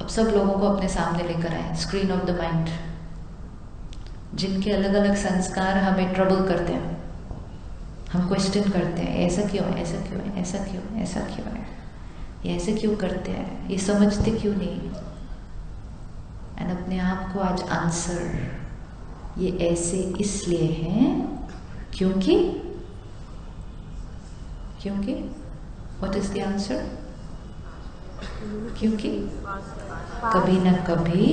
अब सब लोगों को अपने सामने लेकर आए, स्क्रीन ऑफ द माइंड, जिनके अलग अलग संस्कार हमें ट्रबल करते हैं। हम क्वेश्चन करते हैं, ऐसा क्यों है, ऐसा क्यों है, ऐसा क्यों है, ऐसा क्यों है, ये ऐसे क्यों करते हैं, ये समझते क्यों नहीं। एंड अपने आप को आज आंसर, ये ऐसे इसलिए हैं क्योंकि व्हाट इज द आंसर? क्योंकि कभी ना कभी,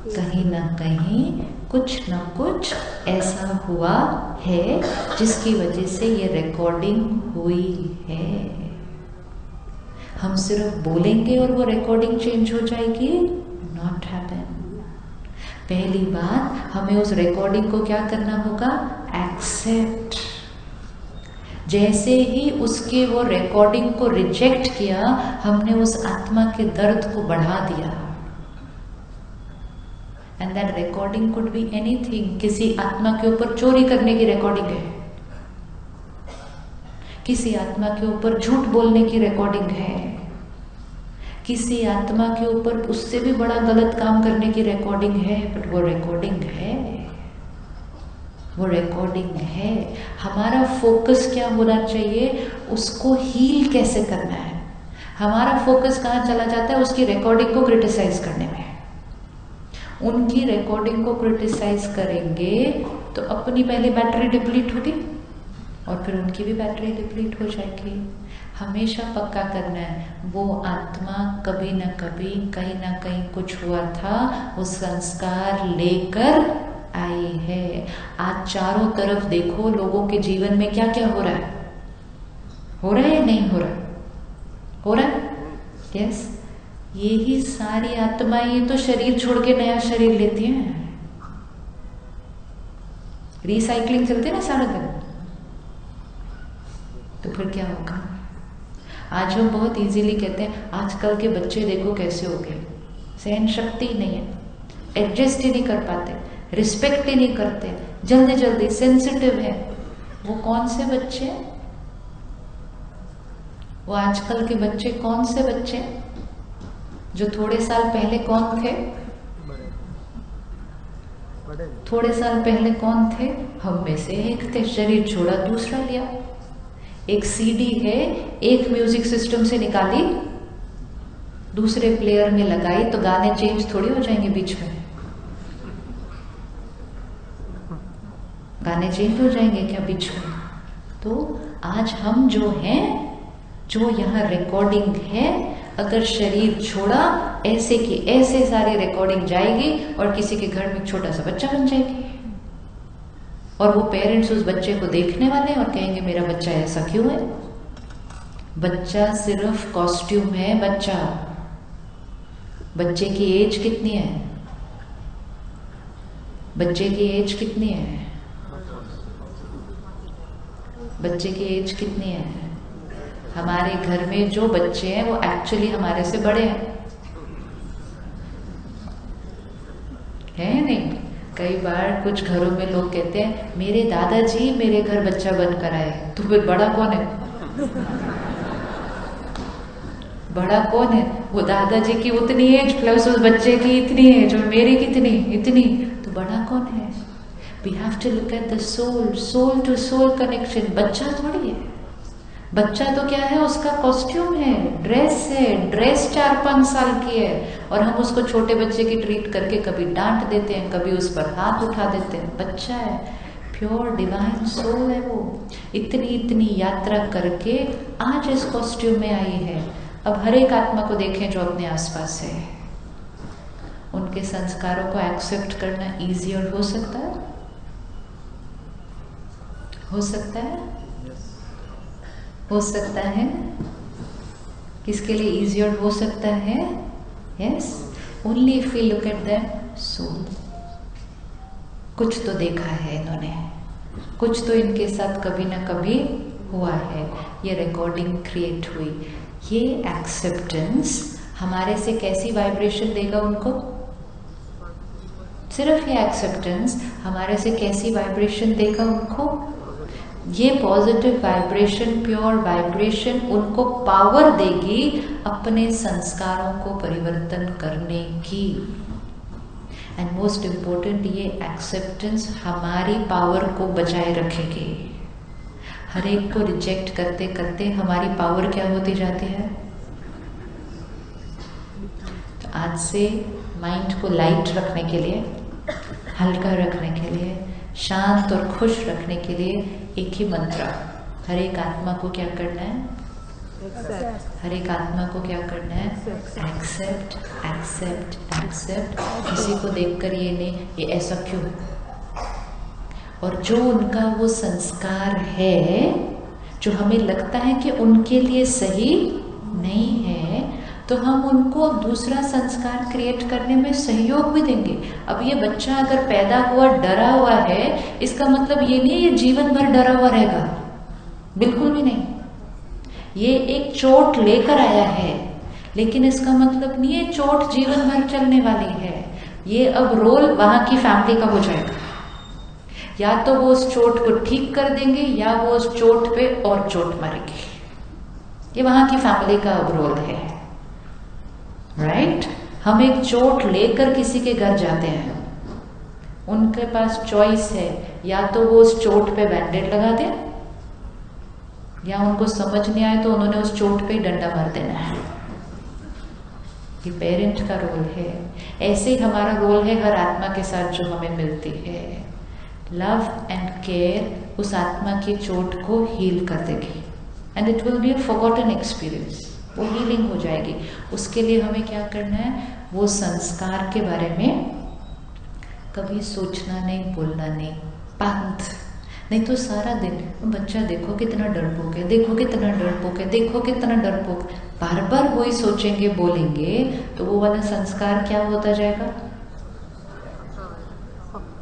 कहीं ना कहीं, कुछ ना कुछ ऐसा हुआ है जिसकी वजह से ये रिकॉर्डिंग हुई है। हम सिर्फ बोलेंगे और वो रिकॉर्डिंग चेंज हो जाएगी? Not happen. पहली बात, हमें उस रिकॉर्डिंग को क्या करना होगा? एक्सेप्ट। जैसे ही उसके वो रिकॉर्डिंग को रिजेक्ट किया, हमने उस आत्मा के दर्द को बढ़ा दिया। And that recording could be anything. किसी आत्मा के ऊपर चोरी करने की रिकॉर्डिंग है, किसी आत्मा के ऊपर झूठ बोलने की रिकॉर्डिंग है, किसी आत्मा के ऊपर उससे भी बड़ा गलत काम करने की रिकॉर्डिंग है। बट वो रिकॉर्डिंग है, वो रिकॉर्डिंग है। हमारा फोकस क्या होना चाहिए? उसको हील कैसे करना है। हमारा फोकस कहाँ चला जाता है? उसकी रिकॉर्डिंग को क्रिटिसाइज करने में। उनकी रिकॉर्डिंग को क्रिटिसाइज करेंगे तो अपनी पहले बैटरी डिप्लीट होगी और फिर उनकी भी बैटरी डिप्लीट हो जाएगी। हमेशा पक्का करना है, वो आत्मा कभी ना कभी, कहीं ना कहीं कुछ हुआ था, वो संस्कार लेकर आई है। आज चारों तरफ देखो, लोगों के जीवन में क्या क्या हो रहा है? हो रहा है या नहीं हो रहा? हो रहा है? यस। यही सारी आत्माएं तो शरीर छोड़ के नया शरीर लेती हैं। रिसाइकलिंग चलती है ना सारा दिन। तो फिर क्या होगा? आज हम बहुत इजीली कहते हैं आजकल के बच्चे देखो कैसे हो गए, सहन शक्ति ही नहीं है, एडजस्ट ही नहीं कर पाते, रिस्पेक्ट ही नहीं करते, जल्दी जल्दी सेंसिटिव है। वो कौन से बच्चे? वो आजकल के बच्चे कौन से बच्चे जो थोड़े साल पहले कौन थे? थोड़े साल पहले कौन थे? हम में से एक थे, शरीर छोड़ा दूसरा लिया। एक सीडी है, एक म्यूजिक सिस्टम से निकाली, दूसरे प्लेयर में लगाई, तो गाने चेंज थोड़ी हो जाएंगे बीच में? गाने चेंज हो जाएंगे क्या बीच में? तो आज हम जो हैं, जो यहाँ रिकॉर्डिंग है, अगर शरीर छोड़ा, ऐसे की ऐसे सारी रिकॉर्डिंग जाएगी और किसी के घर में छोटा सा बच्चा बन जाएगी। और वो पेरेंट्स उस बच्चे को देखने वाले और कहेंगे मेरा बच्चा ऐसा क्यों है? बच्चा सिर्फ कॉस्ट्यूम है। बच्चे की एज कितनी है? बच्चे की एज कितनी है? बच्चे की एज कितनी है? हमारे घर में जो बच्चे हैं वो एक्चुअली हमारे से बड़े हैं, है नहीं? कई बार कुछ घरों में लोग कहते हैं मेरे दादाजी मेरे घर बच्चा बनकर आए। तो फिर बड़ा कौन है? बड़ा कौन है? वो दादाजी की उतनी एज प्लस उस बच्चे की इतनी एज और मेरी कितनी, इतनी। तो बड़ा कौन है? We have to look at the soul, soul to soul connection. बच्चा थोड़ी है। बच्चा तो क्या है? उसका कॉस्ट्यूम है, ड्रेस है। ड्रेस 4-5 साल की है और हम उसको छोटे बच्चे की ट्रीट करके कभी डांट देते हैं, कभी उस पर हाथ उठा देते हैं। बच्चा है, प्योर डिवाइन सोल है वो। इतनी इतनी यात्रा करके आज इस कॉस्ट्यूम में आई है। अब हर एक आत्मा को देखें जो अपने आसपास है, उनके संस्कारों को एक्सेप्ट करना ईजियर हो सकता है? हो सकता है? हो सकता है? किसके लिए इजियर हो सकता है? Yes, only if we look at the soul. कुछ तो देखा है इन्होंने, कुछ तो इनके साथ कभी ना कभी हुआ है, ये रिकॉर्डिंग क्रिएट हुई। ये एक्सेप्टेंस हमारे से कैसी वाइब्रेशन देगा उनको? सिर्फ ये एक्सेप्टेंस हमारे से कैसी वाइब्रेशन देगा उनको? ये पॉजिटिव वाइब्रेशन, प्योर वाइब्रेशन उनको पावर देगी अपने संस्कारों को परिवर्तन करने की। एंड मोस्ट इम्पोर्टेंट, ये एक्सेप्टेंस हमारी पावर को बचाए रखेगी। हर एक को रिजेक्ट करते करते हमारी पावर क्या होती जाती है? तो आज से माइंड को लाइट रखने के लिए, हल्का रखने के लिए, शांत और खुश रखने के लिए एक ही मंत्र, हर एक आत्मा को क्या करना है? हर एक आत्मा को क्या करना है? Accept, accept, accept. किसी को देखकर ये नहीं, ये ऐसा क्यों? और जो उनका वो संस्कार है जो हमें लगता है कि उनके लिए सही नहीं है, तो हम उनको दूसरा संस्कार क्रिएट करने में सहयोग भी देंगे। अब ये बच्चा अगर पैदा हुआ डरा हुआ है, इसका मतलब ये नहीं ये जीवन भर डरा हुआ रहेगा, बिल्कुल भी नहीं। ये एक चोट लेकर आया है, लेकिन इसका मतलब नहीं है चोट जीवन भर चलने वाली है। ये अब रोल वहां की फैमिली का हो जाएगा। या तो वो उस चोट को ठीक कर देंगे या वो उस चोट पे और चोट मारेंगे। ये वहां की फैमिली का अब रोल है, राइट? हम एक चोट लेकर किसी के घर जाते हैं, उनके पास चॉइस है, या तो वो उस चोट पे बैंडेड लगा दे, या उनको समझ नहीं आए तो उन्होंने उस चोट पे ही डंडा मार देना है। ये पेरेंट का रोल है। ऐसे ही हमारा रोल है हर आत्मा के साथ जो हमें मिलती है। लव एंड केयर उस आत्मा की चोट को हील कर देगी, and it will be a forgotten experience. वो हीलिंग हो जाएगी। उसके लिए हमें क्या करना है? वो संस्कार के बारे में कभी सोचना नहीं, बोलना नहीं, पंथ नहीं तो सारा दिन बच्चा देखो कितना डरपोक है, देखो कितना डरपोक है, देखो कितना डरपोक, बार बार वही सोचेंगे, बोलेंगे, तो वो वाला संस्कार क्या होता जाएगा?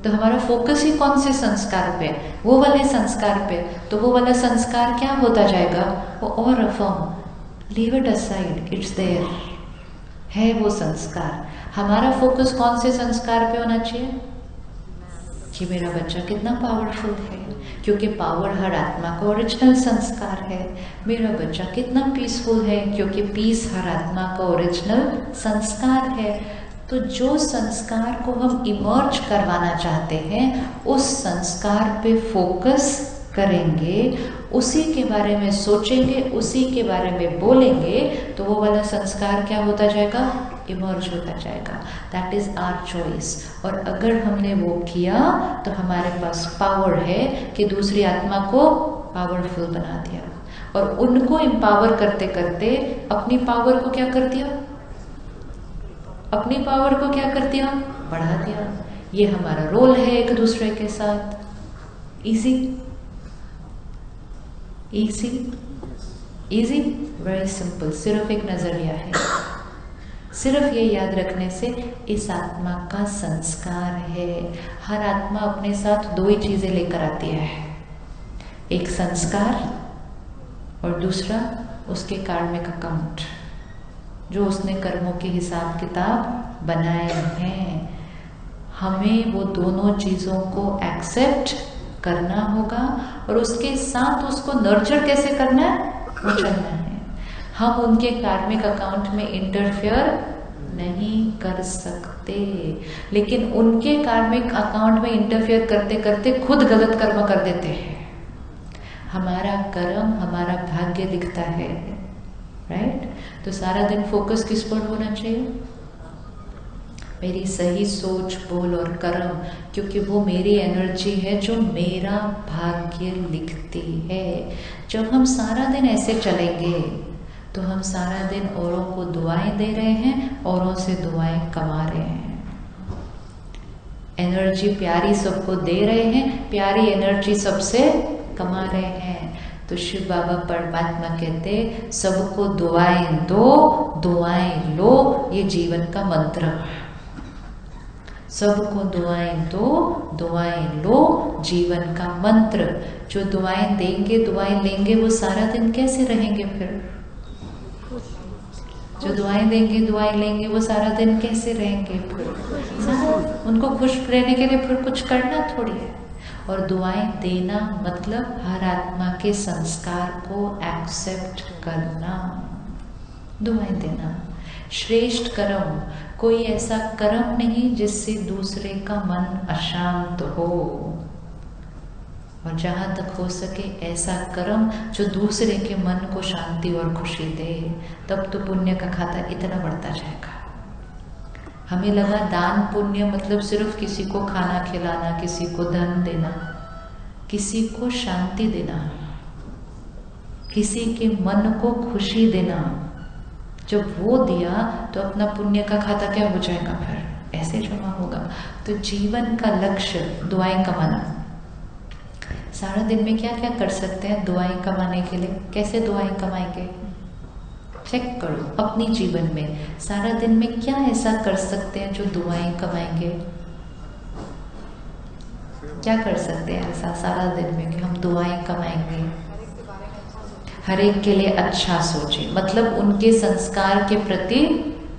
तो हमारा फोकस ही कौन से संस्कार पे? वो वाले संस्कार पे। तो वो वाला संस्कार क्या होता जाएगा? वो और affirm, leave it aside, it's there, है वो संस्कार। हमारा फोकस कौन से संस्कार पे होना चाहिए? कि मेरा बच्चा कितना पावरफुल है, क्योंकि पावर हर आत्मा का ओरिजिनल संस्कार है। मेरा बच्चा कितना पीसफुल है, क्योंकि पीस हर आत्मा का ओरिजिनल संस्कार है। तो जो संस्कार को हम इमर्ज करवाना चाहते हैं, उस संस्कार पे फोकस करेंगे, उसी के बारे में सोचेंगे, उसी के बारे में बोलेंगे, तो वो वाला संस्कार क्या होता जाएगा? इमर्ज होता जाएगा। That is our choice. और अगर हमने वो किया तो हमारे पास पावर है कि दूसरी आत्मा को पावरफुल बना दिया, और उनको एम्पावर करते करते अपनी पावर को क्या कर दिया? अपनी पावर को क्या कर दिया? बढ़ा दिया। ये हमारा रोल है एक दूसरे के साथ। Easy easy easy, very simple. सिर्फ एक नजरिया है। सिर्फ ये याद रखने से इस आत्मा का संस्कार है। हर आत्मा अपने साथ दो ही चीजें लेकर आती है, एक संस्कार और दूसरा उसके कार्मिक अकाउंट, जो उसने कर्मों के हिसाब किताब बनाए हैं। हमें वो दोनों चीजों को एक्सेप्ट करना होगा, और उसके साथ उसको नर्चर कैसे करना है? वो चलना है। हम उनके कार्मिक अकाउंट में इंटरफेयर नहीं कर सकते, लेकिन उनके कार्मिक अकाउंट में इंटरफेयर करते करते खुद गलत कर्म कर देते हैं। हमारा कर्म हमारा भाग्य लिखता है, राइट? तो सारा दिन फोकस किस पर होना चाहिए? मेरी सही सोच, बोल और कर्म, क्योंकि वो मेरी एनर्जी है जो मेरा भाग्य लिखती है। जब हम सारा दिन ऐसे चलेंगे तो हम सारा दिन औरों को दुआएं दे रहे हैं, औरों से दुआएं कमा रहे हैं। एनर्जी प्यारी सबको दे रहे हैं, प्यारी एनर्जी सबसे कमा रहे हैं। तो शिव बाबा परमात्मा कहते सबको दुआएं दो, दुआएं लो, ये जीवन का मंत्र है। सबको दुआएं दो, दुआएं लो, जीवन का मंत्र। जो दुआएं देंगे, दुआएं लेंगे, वो सारा दिन कैसे रहेंगे? फिर जो दुआएं देंगे, दुआएं लेंगे, वो सारा दिन कैसे रहेंगे? फिर उनको खुश रहने के लिए फिर कुछ करना थोड़ी है। और दुआएं देना मतलब हर आत्मा के संस्कार को एक्सेप्ट करना। दुआएं देना श्रेष्ठ कर्म, कोई ऐसा कर्म नहीं जिससे दूसरे का मन अशांत हो, और जहां तक हो सके ऐसा कर्म जो दूसरे के मन को शांति और खुशी दे, तब तो पुण्य का खाता इतना बढ़ता जाएगा। हमें लगा दान पुण्य मतलब सिर्फ किसी को खाना खिलाना, किसी को धन देना, किसी को शांति देना, किसी के मन को खुशी देना। जब वो दिया तो अपना पुण्य का खाता क्या हो जाएगा, फिर ऐसे जमा होगा। तो जीवन का लक्ष्य दुआएं कमाना। सारा दिन में क्या क्या कर सकते हैं दुआएं कमाने के लिए? कैसे दुआएं कमाएंगे? चेक करो अपनी जीवन में सारा दिन में क्या ऐसा कर सकते हैं जो दुआएं कमाएंगे। क्या कर सकते हैं ऐसा सारा दिन में कि हम दुआएं कमाएंगे? हर एक के लिए अच्छा सोचें, मतलब उनके संस्कार के प्रति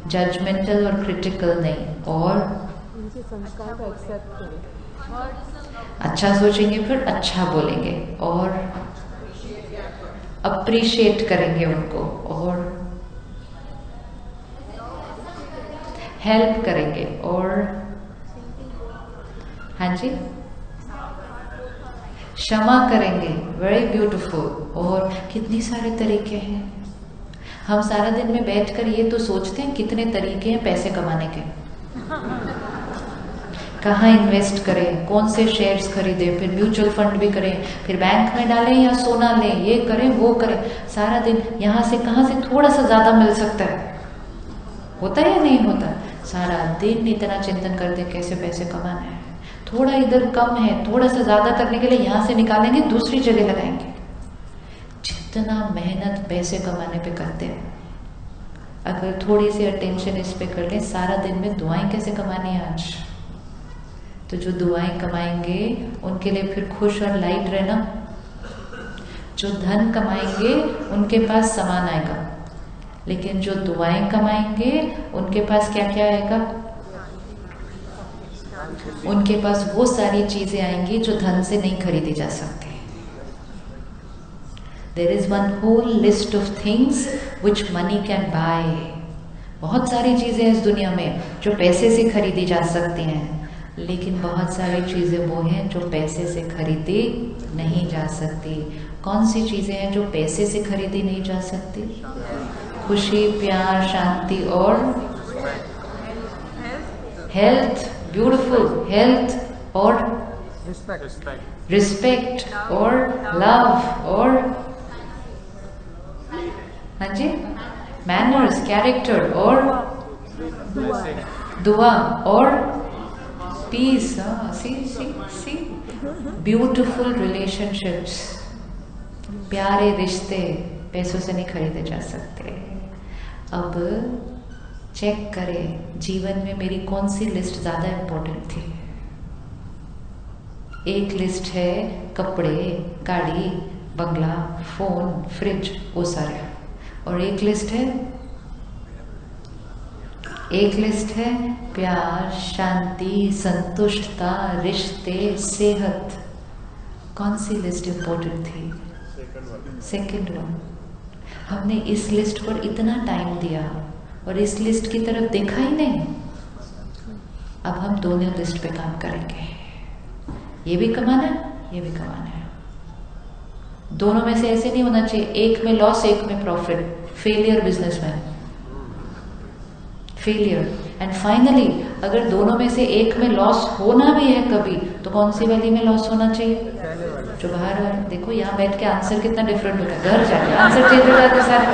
जजमेंटल और क्रिटिकल नहीं, और उनके संस्कार को एक्सेप्ट करें। अच्छा सोचेंगे, फिर अच्छा बोलेंगे और अप्रिशिएट करेंगे उनको, और हेल्प करेंगे, और हाँ जी क्षमा करेंगे। Very beautiful. और कितनी सारे तरीके हैं। हम सारा दिन में बैठकर ये तो सोचते हैं कितने तरीके हैं पैसे कमाने के, कहाँ इन्वेस्ट करें, कौन से शेयर्स खरीदें, फिर म्यूचुअल फंड भी करें, फिर बैंक में डालें या सोना लें, ये करें वो करें। सारा दिन यहाँ से कहाँ से थोड़ा सा ज्यादा मिल सकता है, होता है या नहीं होता? सारा दिन इतना चिंतन करते कैसे पैसे कमाना है, थोड़ा इधर कम है, थोड़ा सा ज्यादा करने के लिए यहाँ से निकालेंगे दूसरी जगह लगाएंगे। जितना मेहनत पैसे कमाने पे करते हैं, अगर थोड़ी सी अटेंशन इस पे कर लें, सारा दिन में दुआएं कैसे कमानी है आज, तो जो दुआएं कमाएंगे उनके लिए फिर खुश और लाइट रहना। जो धन कमाएंगे उनके पास सामान आएगा, लेकिन जो दुआएं कमाएंगे उनके पास क्या क्या आएगा? उनके पास वो सारी चीजें आएंगी जो धन से नहीं खरीदी जा सकती। There is one whole list of things which money can buy. बहुत सारी चीजें इस दुनिया में जो पैसे से खरीदी जा सकती हैं, लेकिन बहुत सारी चीजें वो हैं जो पैसे से खरीदी नहीं जा सकती। कौन सी चीजें हैं जो पैसे से खरीदी नहीं जा सकती? खुशी, प्यार, शांति और हेल्थ। ब्यूटीफुल। हेल्थ और रिस्पेक्ट और लव और हाँ जी मैनर्स, कैरेक्टर और दुआ और पीस। सी ब्यूटीफुल रिलेशनशिप्स, प्यारे रिश्ते पैसों से नहीं खरीदे जा सकते। अब चेक करें जीवन में मेरी कौन सी लिस्ट ज्यादा इंपॉर्टेंट थी। एक लिस्ट है कपड़े, गाड़ी, बंगला, फोन, फ्रिज, वो सारे, और एक लिस्ट है प्यार, शांति, संतुष्टता, रिश्ते, सेहत। कौन सी लिस्ट इंपॉर्टेंट थी? Second one. हमने इस लिस्ट पर इतना टाइम दिया और इस लिस्ट की तरफ देखा ही नहीं। अब हम दोनों लिस्ट पे काम करेंगे, ये भी कमाना है, ये भी कमाना है। दोनों में से ऐसे नहीं होना चाहिए एक में लॉस एक में profit. Failure businessman, failure. And finally अगर दोनों में से एक में लॉस होना भी है कभी, तो कौन सी वाली में लॉस होना चाहिए? जो बाहर वाले। देखो यहाँ बैठ के आंसर कितना डिफरेंट होता है, घर जाके आंसर चेंज हो जाता है सारे।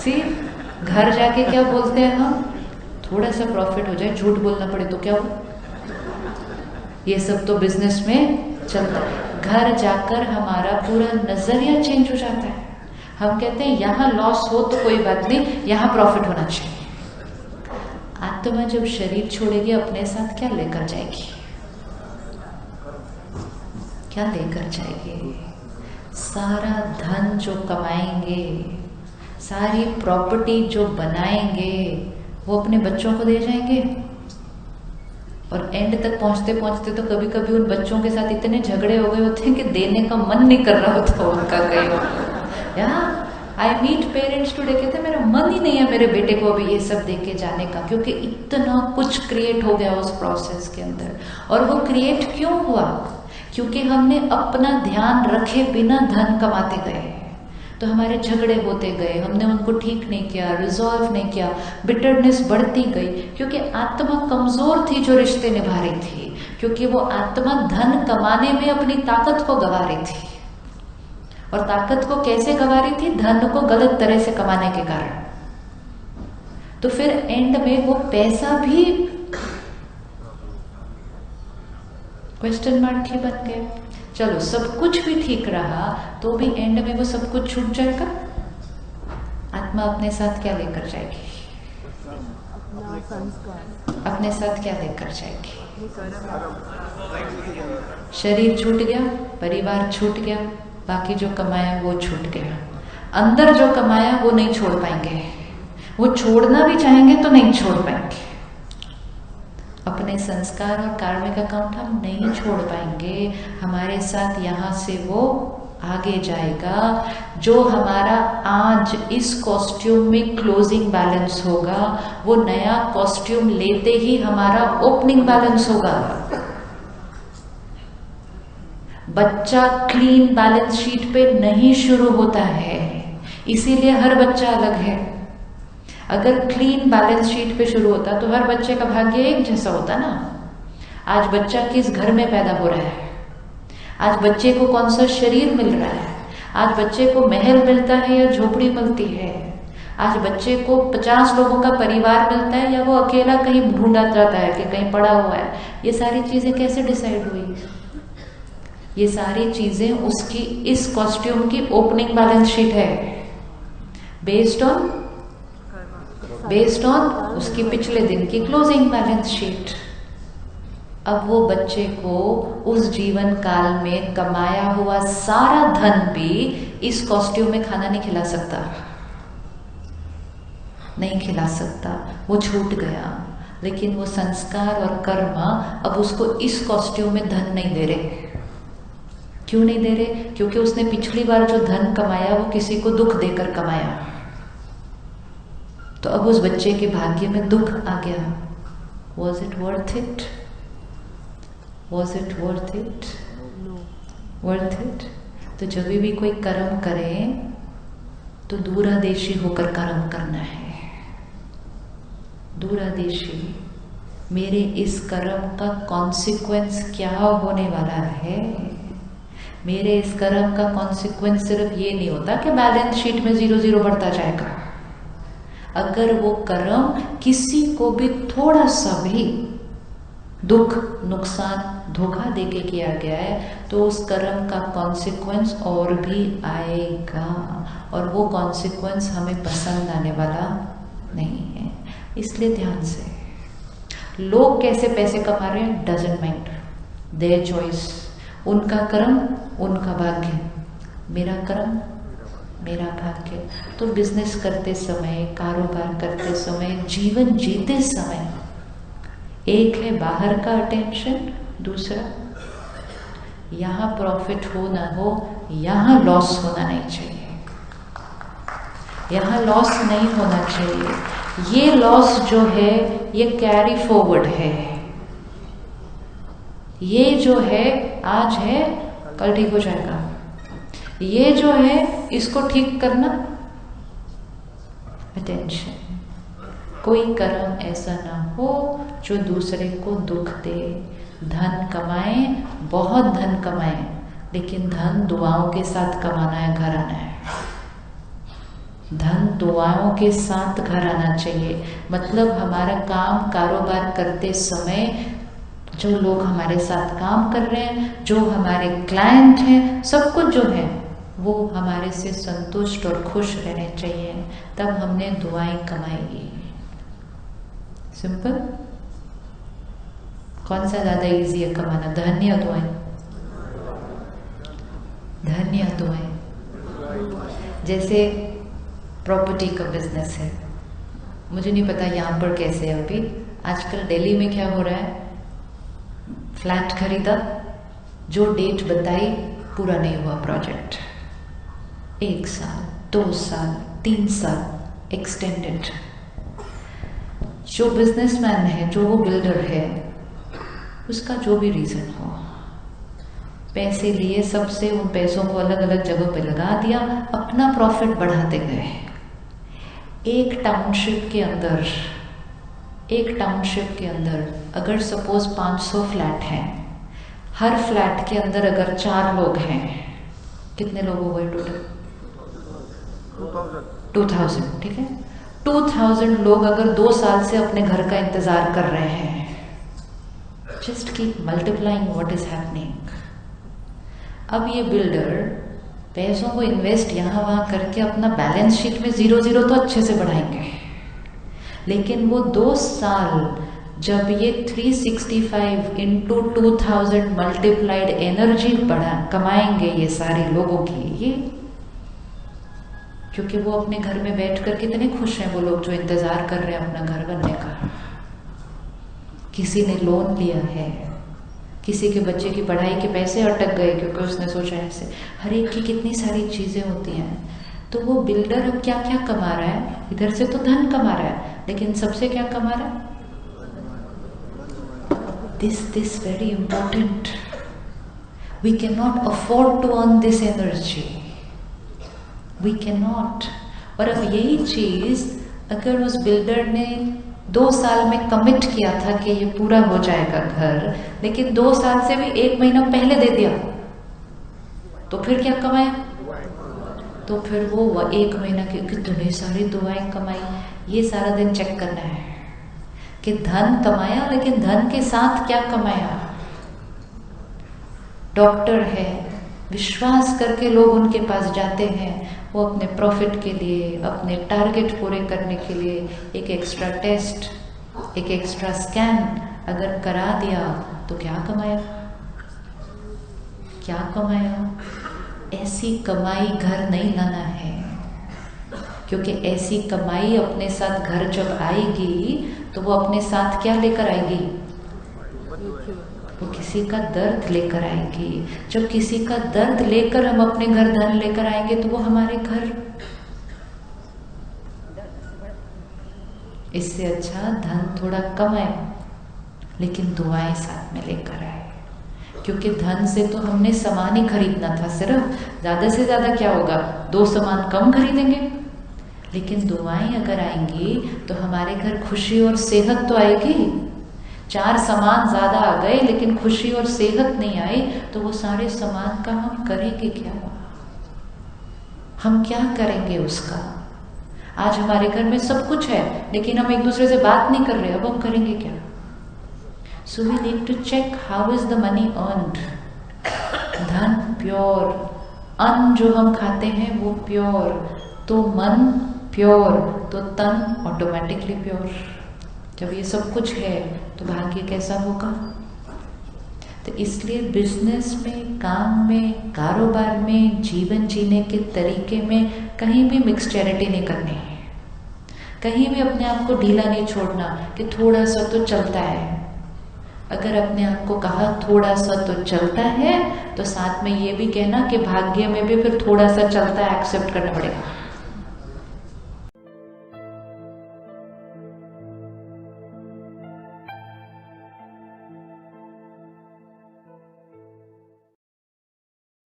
सी घर जाके क्या बोलते हैं हम? थोड़ा सा प्रॉफिट हो जाए, झूठ बोलना पड़े तो क्या हो? ये सब तो बिजनेस में चलता है। घर जाकर हमारा पूरा नजरिया चेंज हो जाता है। हम कहते हैं यहाँ लॉस हो तो कोई बात नहीं, यहाँ प्रॉफिट होना चाहिए। आत्मा जब शरीर छोड़ेगी अपने साथ क्या लेकर जाएगी? क्या लेकर जाएगी? सारा धन जो कमाएंगे, सारी प्रॉपर्टी जो बनाएंगे, वो अपने बच्चों को दे जाएंगे और एंड तक पहुंचते पहुंचते तो कभी कभी उन बच्चों के साथ इतने झगड़े हो गए होते हैं कि देने का मन नहीं कर रहा होता उनका कहीं। या आई मीट पेरेंट्स टुडे, कहते मेरा मन ही नहीं है मेरे बेटे को अभी ये सब दे के जाने का, क्योंकि इतना कुछ क्रिएट हो गया उस प्रोसेस के अंदर। और वो क्रिएट क्यों हुआ? क्योंकि हमने अपना ध्यान रखे बिना धन कमाते गए, तो हमारे झगड़े होते गए, हमने उनको ठीक नहीं किया, रिजॉल्व नहीं किया, बिटरनेस बढ़ती गई, क्योंकि आत्मा कमजोर थी जो रिश्ते निभा रही थी, क्योंकि वो आत्मा धन कमाने में अपनी ताकत को गंवा रही थी। और ताकत को कैसे गंवा रही थी? धन को गलत तरह से कमाने के कारण। तो फिर एंड में वो पैसा भी क्वेश्चन मार्क ही बन गया। चलो सब कुछ भी ठीक रहा तो भी एंड में वो सब कुछ छूट जाएगा। आत्मा अपने साथ क्या लेकर जाएगी? अपना संस्कार। अपने साथ क्या लेकर जाएगी? शरीर छूट गया, परिवार छूट गया, बाकी जो कमाया वो छूट गया। अंदर जो कमाया वो नहीं छोड़ पाएंगे, वो छोड़ना भी चाहेंगे तो नहीं छोड़ पाएंगे। अपने संस्कार और कार्मिक अकाउंट हम नहीं छोड़ पाएंगे, हमारे साथ यहाँ से वो आगे जाएगा। जो हमारा आज इस कॉस्ट्यूम में क्लोजिंग बैलेंस होगा, वो नया कॉस्ट्यूम लेते ही हमारा ओपनिंग बैलेंस होगा। बच्चा क्लीन बैलेंस शीट पे नहीं शुरू होता है, इसीलिए हर बच्चा अलग है। अगर क्लीन बैलेंस शीट पे शुरू होता तो हर बच्चे का भाग्य एक जैसा होता ना। आज बच्चा किस घर में पैदा हो रहा है, आज बच्चे को कौन सा शरीर मिल रहा है, आज बच्चे को महल मिलता है या झोपड़ी मिलती है, आज बच्चे को 50 लोगों का परिवार मिलता है या वो अकेला कहीं ढूंढा जाता है कि कहीं पड़ा हुआ है। ये सारी चीजें कैसे डिसाइड हुई? ये सारी चीजें उसकी इस कॉस्ट्यूम की ओपनिंग बैलेंस शीट है, बेस्ड ऑन उसकी पिछले दिन की क्लोजिंग बैलेंस शीट। अब वो बच्चे को उस जीवन काल में कमाया हुआ सारा धन भी इस कॉस्ट्यूम में खाना नहीं खिला सकता, नहीं खिला सकता, वो छूट गया। लेकिन वो संस्कार और कर्म अब उसको इस कॉस्ट्यूम में धन नहीं दे रहे। क्यों नहीं दे रहे? क्योंकि उसने पिछली बार जो धन कमाया वो किसी को दुख देकर कमाया, तो अब उस बच्चे के भाग्य में दुख आ गया। Was it worth it? Was it worth it? Worth it? तो जब भी कोई कर्म करे तो दूरादेशी होकर कर्म करना है। दूरादेशी, मेरे इस कर्म का कॉन्सिक्वेंस क्या होने वाला है। मेरे इस कर्म का कॉन्सिक्वेंस सिर्फ ये नहीं होता कि बैलेंस शीट में 0-0 बढ़ता जाएगा। अगर वो कर्म किसी को भी थोड़ा सा भी दुख, नुकसान, धोखा देके किया गया है तो उस कर्म का कॉन्सिक्वेंस और भी आएगा, और वो कॉन्सिक्वेंस हमें पसंद आने वाला नहीं है। इसलिए ध्यान से, लोग कैसे पैसे कमा रहे हैं डजंट माइंड, देयर चॉइस। उनका कर्म उनका भाग्य, मेरा कर्म मेरा भाग्य। तो बिजनेस करते समय, कारोबार करते समय, जीवन जीते समय, एक है बाहर का अटेंशन, दूसरा यहाँ प्रॉफिट हो ना हो, यहाँ लॉस होना नहीं चाहिए, यहाँ लॉस नहीं होना चाहिए। ये लॉस जो है ये कैरी फॉरवर्ड है, ये जो है आज है कल ठीक हो जाएगा। ये जो है इसको ठीक करना, अटेंशन। कोई कर्म ऐसा ना हो जो दूसरे को दुख दे। धन कमाए, बहुत धन कमाए, लेकिन धन दुआओं के साथ कमाना है, घर आना है। धन दुआओं के साथ घर आना चाहिए। मतलब हमारा काम कारोबार करते समय जो लोग हमारे साथ काम कर रहे हैं, जो हमारे क्लाइंट हैं, सब कुछ जो है वो हमारे से संतुष्ट और खुश रहने चाहिए, तब हमने दुआएं कमाएगी। सिंपल। कौन सा ज्यादा इजी है कमाना, धन या दुआएं? धन या दुआएं? जैसे प्रॉपर्टी का बिजनेस है, मुझे नहीं पता यहाँ पर कैसे है अभी, आजकल दिल्ली में क्या हो रहा है, फ्लैट खरीदा, जो डेट बताई पूरा नहीं हुआ प्रोजेक्ट। 1 साल, 2 साल, 3 साल एक्सटेंडेड। जो बिजनेसमैन है, जो वो बिल्डर है, उसका जो भी रीज़न हो, पैसे लिए सबसे, उन पैसों को अलग अलग जगह पे लगा दिया, अपना प्रॉफिट बढ़ाते गए। एक टाउनशिप के अंदर अगर सपोज 500 फ्लैट हैं, हर फ्लैट के अंदर अगर 4 लोग हैं, कितने लोग हो गए टोटल? 2000, ठीक है। 2000 लोग अगर 2 साल से अपने घर का इंतजार कर रहे हैं, just keep multiplying what is happening. अब ये बिल्डर पैसों को इन्वेस्ट यहाँ वहाँ करके अपना बैलेंस शीट में 0 तो अच्छे से बढ़ाएंगे, लेकिन वो 2 साल जब ये 365 इंटू 2000 मल्टीप्लाइड एनर्जी कमाएंगे ये सारे लोगों की, ये क्योंकि वो अपने घर में बैठकर कितने खुश हैं वो लोग जो इंतजार कर रहे हैं अपना घर बनने का। किसी ने लोन लिया है, किसी के बच्चे की पढ़ाई के पैसे अटक गए क्योंकि उसने सोचा ऐसे, हर एक की कितनी सारी चीजें होती हैं। तो वो बिल्डर अब क्या क्या कमा रहा है, इधर से तो धन कमा रहा है, लेकिन सबसे क्या कमा रहा है? this very important. We cannot afford to earn this energy. We cannot. और अब यही चीज अगर उस बिल्डर ने 2 साल में कमिट किया था कि ये पूरा हो जाएगा घर, लेकिन 2 साल से भी 1 महीना पहले दे दिया, तो फिर क्या कमाया? तो फिर वो 1 महीना की कितनी सारी दुआएं कमाई। ये सारा दिन चेक करना है कि धन कमाया, लेकिन धन के साथ क्या कमाया। डॉक्टर है, विश्वास करके लोग उनके पास जाते हैं, वो अपने प्रॉफिट के लिए, अपने टारगेट पूरे करने के लिए एक एक्स्ट्रा टेस्ट, एक एक्स्ट्रा स्कैन अगर करा दिया तो क्या कमाया? क्या कमाया? ऐसी कमाई घर नहीं लाना है, क्योंकि ऐसी कमाई अपने साथ घर जब आएगी तो वो अपने साथ क्या लेकर आएगी? वो किसी का दर्द लेकर आएगी। जब किसी का दर्द लेकर हम अपने घर धन लेकर आएंगे तो वो हमारे घर, इससे अच्छा धन थोड़ा कम आए लेकिन दुआएं साथ में लेकर आए। क्योंकि धन से तो हमने सामान ही खरीदना था, सिर्फ ज्यादा से ज्यादा क्या होगा, 2 सामान कम खरीदेंगे। लेकिन दुआएं अगर आएंगी तो हमारे घर खुशी और सेहत तो आएगी। 4 सामान ज्यादा आ गए लेकिन खुशी और सेहत नहीं आई तो वो सारे सामान का हम करेंगे क्या? हम क्या करेंगे उसका? आज हमारे घर में सब कुछ है लेकिन हम एक दूसरे से बात नहीं कर रहे, अब हम करेंगे क्या? So we need to check how is the money earned. धन प्योर, अन्न जो हम खाते हैं वो प्योर, तो मन प्योर तो तन ऑटोमेटिकली प्योर। जब ये सब कुछ है तो भाग्य कैसा होगा? तो इसलिए बिजनेस में, काम में, कारोबार में, जीवन जीने के तरीके में कहीं भी मिक्सचैरिटी नहीं करनी है। कहीं भी अपने आप को ढीला नहीं छोड़ना कि थोड़ा सा तो चलता है। अगर अपने आप को कहा थोड़ा सा तो चलता है तो साथ में ये भी कहना कि भाग्य में भी फिर थोड़ा सा चलता है, एक्सेप्ट करना पड़ेगा।